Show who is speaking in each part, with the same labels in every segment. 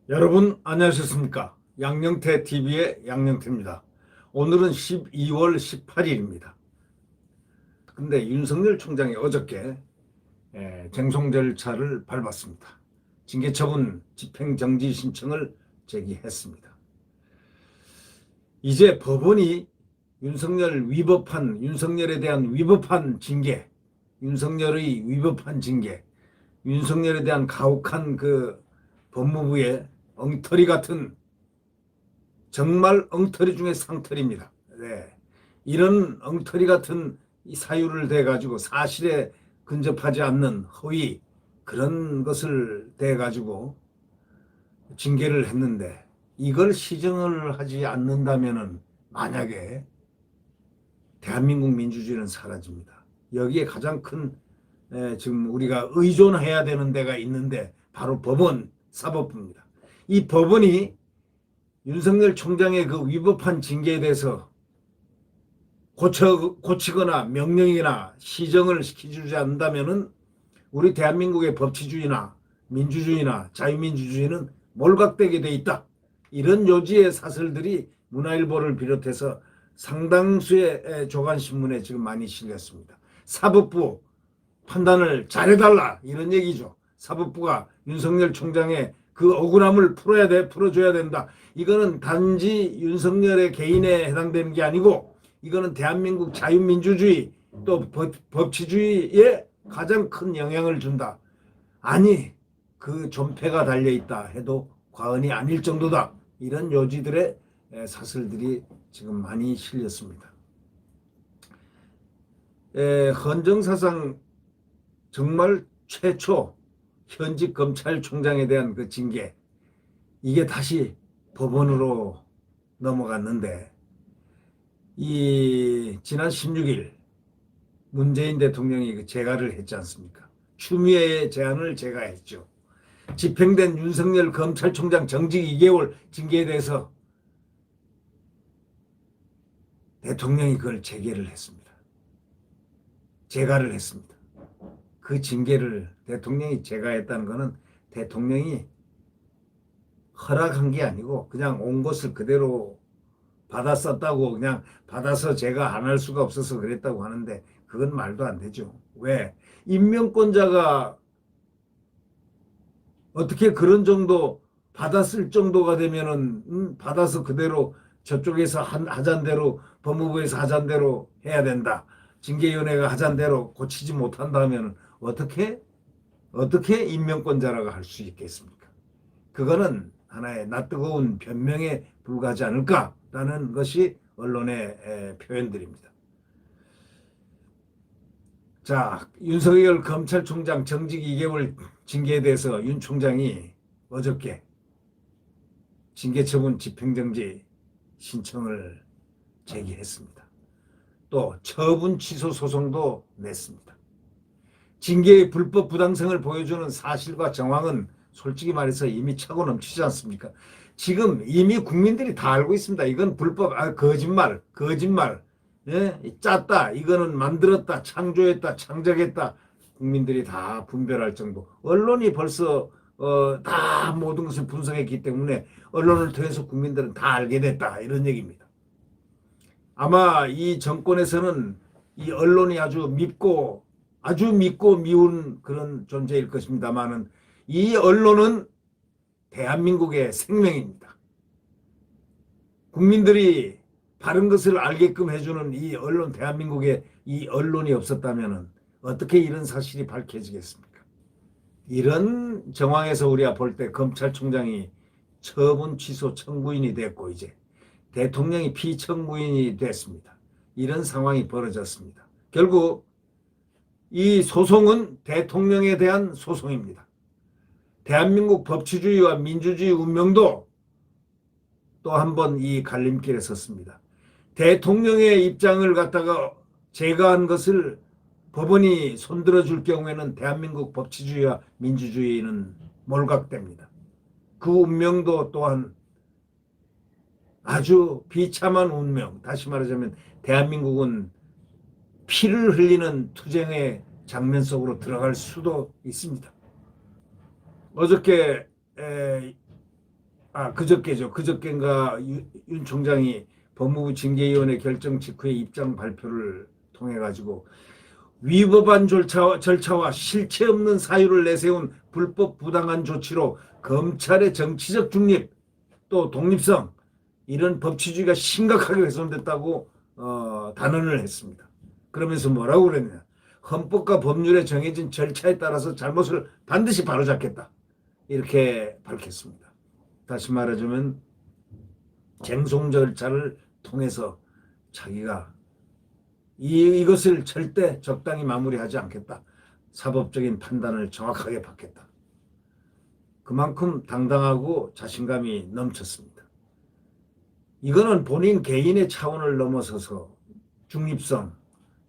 Speaker 1: 여러분 안녕하셨습니까? 양영태 TV의 양영태입니다. 오늘은 12월 18일입니다. 근데 윤석열 총장이 어저께 쟁송 절차를 밟았습니다. 징계처분 집행정지 신청을 제기했습니다. 이제 법원이 윤석열에 대한 위법한 징계, 윤석열의 위법한 징계, 윤석열에 대한 가혹한 그 법무부의 엉터리 같은 정말 엉터리 중에 상터리입니다. 네. 이런 엉터리 같은 이 사유를 대가지고 사실에 근접하지 않는 허위 그런 것을 대가지고 징계를 했는데 이걸 시정을 하지 않는다면은 만약에 대한민국 민주주의는 사라집니다. 여기에 가장 큰 지금 우리가 의존해야 되는 데가 있는데 바로 법원, 사법부입니다. 이 법원이 윤석열 총장의 그 위법한 징계에 대해서 고치거나 명령이나 시정을 시켜주지 않는다면은 우리 대한민국의 법치주의나 민주주의나 자유민주주의는 몰각되게 돼 있다. 이런 요지의 사설들이 문화일보를 비롯해서 상당수의 조간신문에 지금 많이 실렸습니다. 사법부 판단을 잘해달라 이런 얘기죠. 사법부가 윤석열 총장의 그 억울함을 풀어줘야 된다. 이거는 단지 윤석열의 개인에 해당되는 게 아니고 이거는 대한민국 자유민주주의 또 법치주의에 가장 큰 영향을 준다. 아니 그 존폐가 달려있다 해도 과언이 아닐 정도다. 이런 요지들의 사설들이 지금 많이 실렸습니다. 헌정사상 정말 최초 현직 검찰총장에 대한 그 징계 이게 다시 법원으로 넘어갔는데 이 지난 16일 문재인 대통령이 그 재가를 했지 않습니까? 추미애의 제안을 제가했죠. 집행된 윤석열 검찰총장 정직 2개월 징계에 대해서 대통령이 그걸 재개를 했습니다. 재가를 했습니다. 그 징계를 대통령이 제가했다는 것은 대통령이 허락한 게 아니고 그냥 온 것을 그대로 받아 썼다고 그냥 받아서 제가 안 할 수가 없어서 그랬다고 하는데 그건 말도 안 되죠. 왜? 임명권자가 어떻게 그런 정도 받았을 정도가 되면은 받아서 그대로 저쪽에서 하잔 대로 법무부에서 하잔 대로 해야 된다. 징계위원회가 하잔 대로 고치지 못한다면 어떻게 임명권자라고 할 수 있겠습니까? 그거는 하나의 낯뜨거운 변명에 불과하지 않을까라는 것이 언론의 표현들입니다. 자, 윤석열 검찰총장 정직 2개월 징계에 대해서 윤 총장이 어저께 징계처분 집행정지 신청을 제기했습니다. 또 처분 취소 소송도 냈습니다. 징계의 불법 부당성을 보여주는 사실과 정황은 솔직히 말해서 이미 차고 넘치지 않습니까? 지금 이미 국민들이 다 알고 있습니다. 이건 불법, 거짓말, 예? 짰다, 이거는 만들었다, 창조했다, 창작했다. 국민들이 다 분별할 정도. 언론이 벌써 다 모든 것을 분석했기 때문에 언론을 통해서 국민들은 다 알게 됐다. 이런 얘기입니다. 아마 이 정권에서는 이 언론이 아주 믿고 미운 그런 존재일 것입니다만은 이 언론은 대한민국의 생명입니다. 국민들이 바른 것을 알게끔 해주는 이 언론, 대한민국의 이 언론이 없었다면 어떻게 이런 사실이 밝혀지겠습니까? 이런 정황에서 우리가 볼 때 검찰총장이 처분 취소 청구인이 됐고 이제 대통령이 피청구인이 됐습니다. 이런 상황이 벌어졌습니다. 결국 이 소송은 대통령에 대한 소송입니다. 대한민국 법치주의와 민주주의 운명도 또 한 번 이 갈림길에 섰습니다. 대통령의 입장을 갖다가 제거한 것을 법원이 손들어 줄 경우에는 대한민국 법치주의와 민주주의는 몰각됩니다. 그 운명도 또한 아주 비참한 운명, 다시 말하자면 대한민국은 피를 흘리는 투쟁의 장면 속으로 들어갈 수도 있습니다. 어저께 그저께죠. 그저께인가 윤 총장이 법무부 징계위원회 결정 직후에 입장 발표를 통해 가지고 위법한 절차와 실체 없는 사유를 내세운 불법 부당한 조치로 검찰의 정치적 중립 또 독립성 이런 법치주의가 심각하게 훼손됐다고 단언을 했습니다. 그러면서 뭐라고 그랬냐. 헌법과 법률에 정해진 절차에 따라서 잘못을 반드시 바로잡겠다. 이렇게 밝혔습니다. 다시 말하자면 쟁송 절차를 통해서 자기가 이것을 절대 적당히 마무리하지 않겠다. 사법적인 판단을 정확하게 받겠다. 그만큼 당당하고 자신감이 넘쳤습니다. 이거는 본인 개인의 차원을 넘어서서 중립성,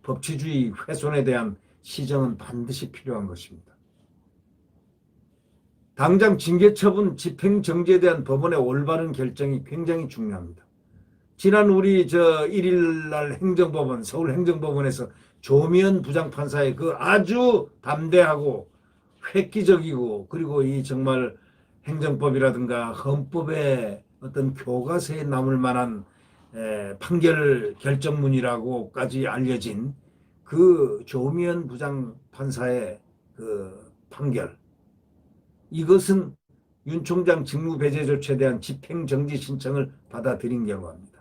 Speaker 1: 법치주의 훼손에 대한 시정은 반드시 필요한 것입니다. 당장 징계처분 집행정지에 대한 법원의 올바른 결정이 굉장히 중요합니다. 지난 우리 1일 날 행정법원, 서울행정법원에서 조미연 부장판사의 그 아주 담대하고 획기적이고 그리고 이 정말 행정법이라든가 헌법의 어떤 교과서에 남을 만한 판결 결정문이라고까지 알려진 그 조미연 부장판사의 그 판결, 이것은 윤 총장 직무배제 조치에 대한 집행정지 신청을 받아들인 결과입니다.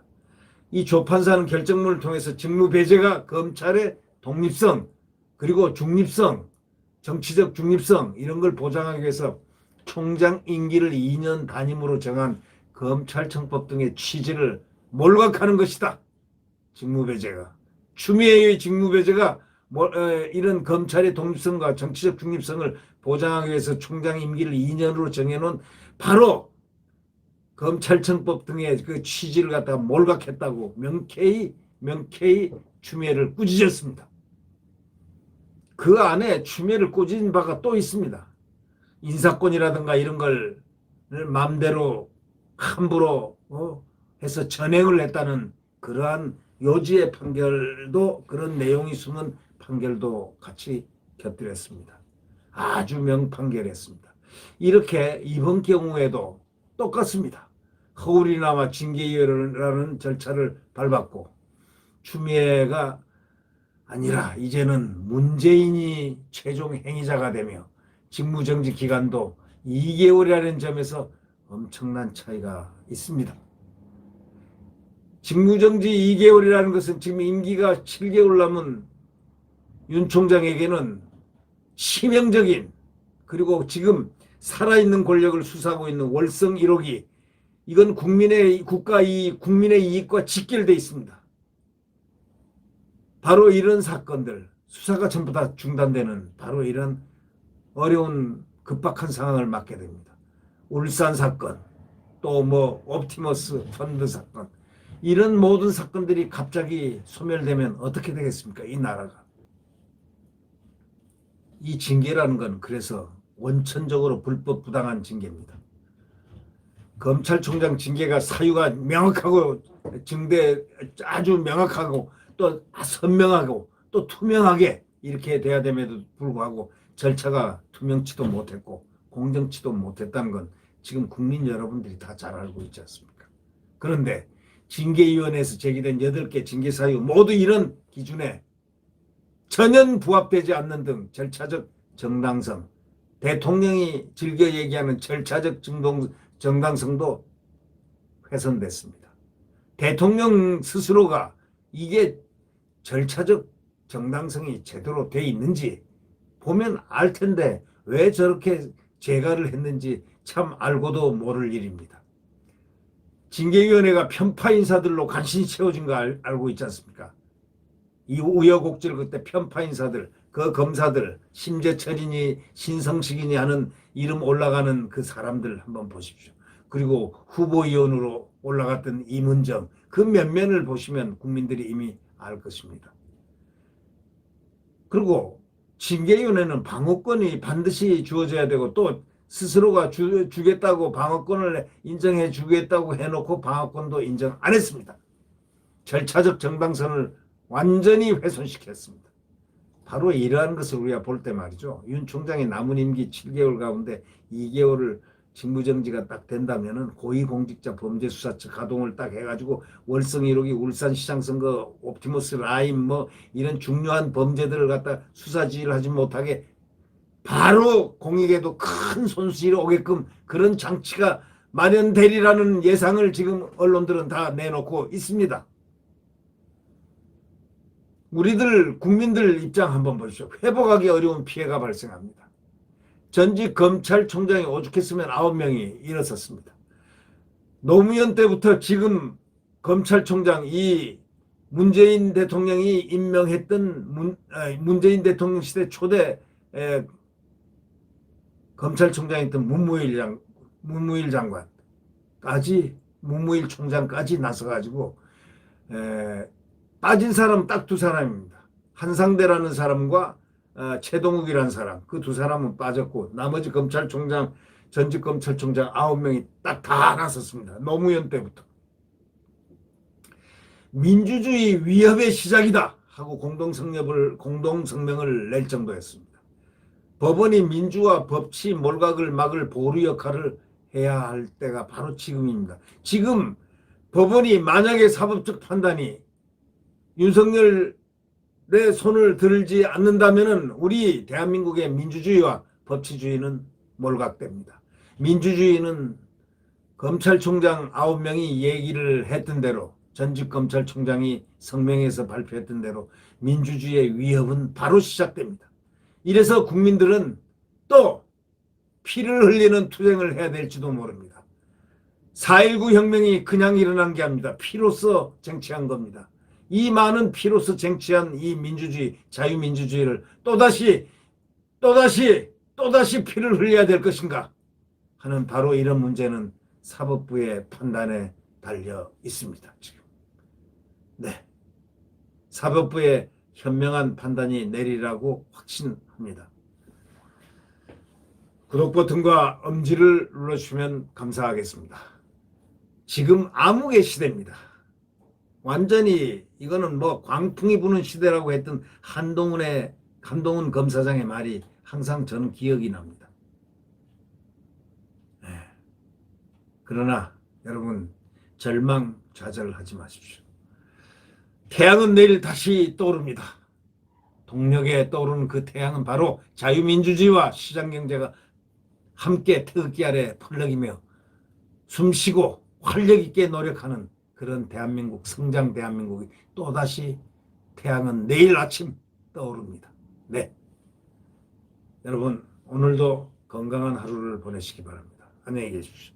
Speaker 1: 이 조 판사는 결정문을 통해서 직무배제가 검찰의 독립성 그리고 중립성, 정치적 중립성 이런 걸 보장하기 위해서 총장 임기를 2년 단임으로 정한 검찰청법 등의 취지를 몰각하는 것이다. 직무배제가. 추미애의 직무배제가 이런 검찰의 독립성과 정치적 중립성을 보장하기 위해서 총장 임기를 2년으로 정해놓은 바로 검찰청법 등의 그 취지를 갖다가 몰각했다고 명쾌히 추미애를 꾸짖었습니다. 그 안에 추미애를 꾸짖은 바가 또 있습니다. 인사권이라든가 이런 걸 마음대로 함부로 해서 전행을 했다는 그러한 요지의 판결도 그런 내용이 숨은 판결도 같이 곁들였습니다. 아주 명판결했습니다. 이렇게 이번 경우에도 똑같습니다. 허울이나마 징계위원회라는 절차를 밟았고 추미애가 아니라 이제는 문재인이 최종 행위자가 되며 직무정지 기간도 2개월이라는 점에서 엄청난 차이가 있습니다. 직무정지 2개월이라는 것은 지금 임기가 7개월 남은 윤 총장에게는 치명적인 그리고 지금 살아있는 권력을 수사하고 있는 월성 1호기 이건 국민의 이익과 직결되어 있습니다. 바로 이런 사건들 수사가 전부 다 중단되는 바로 이런 어려운 급박한 상황을 맞게 됩니다. 울산 사건 또 옵티머스 펀드 사건 이런 모든 사건들이 갑자기 소멸되면 어떻게 되겠습니까? 이 나라가. 이 징계라는 건 그래서 원천적으로 불법 부당한 징계입니다. 검찰총장 징계가 사유가 명확하고 증대 아주 명확하고 또 선명하고 또 투명하게 이렇게 돼야 됨에도 불구하고 절차가 투명치도 못했고 공정치도 못했다는 건 지금 국민 여러분들이 다 잘 알고 있지 않습니까? 그런데 징계위원회에서 제기된 8개 징계 사유 모두 이런 기준에 전혀 부합되지 않는 등 절차적 정당성, 대통령이 즐겨 얘기하는 절차적 정당성도 훼손됐습니다. 대통령 스스로가 이게 절차적 정당성이 제대로 돼 있는지 보면 알 텐데 왜 저렇게 재가를 했는지 참 알고도 모를 일입니다. 징계위원회가 편파 인사들로 간신히 채워진 거 알고 있지 않습니까? 이 우여곡절 그때 편파 인사들, 그 검사들, 심재철이니 신성식이니 하는 이름 올라가는 그 사람들 한번 보십시오. 그리고 후보위원으로 올라갔던 임은정, 그 면면을 보시면 국민들이 이미 알 것입니다. 그리고 징계위원회는 방어권이 반드시 주어져야 되고 또 스스로가 주겠다고 방어권을 인정해 주겠다고 해놓고 방어권도 인정 안 했습니다. 절차적 정당성을 완전히 훼손시켰습니다. 바로 이러한 것을 우리가 볼 때 말이죠. 윤 총장의 남은 임기 7개월 가운데 2개월을 직무정지가 딱 된다면은 고위공직자 범죄수사처 가동을 딱 해가지고 월성 1호기 울산시장 선거 옵티머스 라인 뭐 이런 중요한 범죄들을 갖다 수사지휘를 하지 못하게 바로 공익에도 큰 손실이 오게끔 그런 장치가 마련되리라는 예상을 지금 언론들은 다 내놓고 있습니다. 우리들 국민들 입장 한번 보십시오. 회복하기 어려운 피해가 발생합니다. 전직 검찰총장이 오죽했으면 9명이 일어섰습니다. 노무현 때부터 지금 검찰총장 이 문재인 대통령이 임명했던 문재인 대통령 시대 초대 검찰총장이었던 문무일 장관까지 문무일 총장까지 나서가지고 빠진 사람은 딱 두 사람입니다. 한상대라는 사람과 최동욱이라는 사람, 그 두 사람은 빠졌고 나머지 검찰총장, 전직 검찰총장 9명이 딱 다 나섰습니다. 노무현 때부터. 민주주의 위협의 시작이다 하고 공동성명을 낼 정도였습니다. 법원이 민주화, 법치, 몰각을 막을 보루 역할을 해야 할 때가 바로 지금입니다. 지금 법원이 만약에 사법적 판단이 윤석열의 손을 들지 않는다면 우리 대한민국의 민주주의와 법치주의는 몰각됩니다. 민주주의는 검찰총장 9명이 얘기를 했던 대로 전직 검찰총장이 성명에서 발표했던 대로 민주주의의 위협은 바로 시작됩니다. 이래서 국민들은 또 피를 흘리는 투쟁을 해야 될지도 모릅니다. 4.19 혁명이 그냥 일어난 게 아닙니다. 피로써 쟁취한 겁니다. 이 많은 피로서 쟁취한 이 민주주의, 자유민주주의를 또다시 피를 흘려야 될 것인가 하는 바로 이런 문제는 사법부의 판단에 달려 있습니다. 지금. 네. 사법부의 현명한 판단이 내리라고 확신합니다. 구독 버튼과 엄지를 눌러주시면 감사하겠습니다. 지금 암흑의 시대입니다. 완전히 이거는 뭐 광풍이 부는 시대라고 했던 한동훈 검사장의 말이 항상 저는 기억이 납니다. 네. 그러나 여러분 절망좌절하지 마십시오. 태양은 내일 다시 떠오릅니다. 동력에 떠오르는 그 태양은 바로 자유민주주의와 시장경제가 함께 태극기 아래 펄럭이며 숨쉬고 활력 있게 노력하는 그런 대한민국, 성장 대한민국이 또다시 태양은 내일 아침 떠오릅니다. 네. 여러분 오늘도 건강한 하루를 보내시기 바랍니다. 안녕히 계십시오.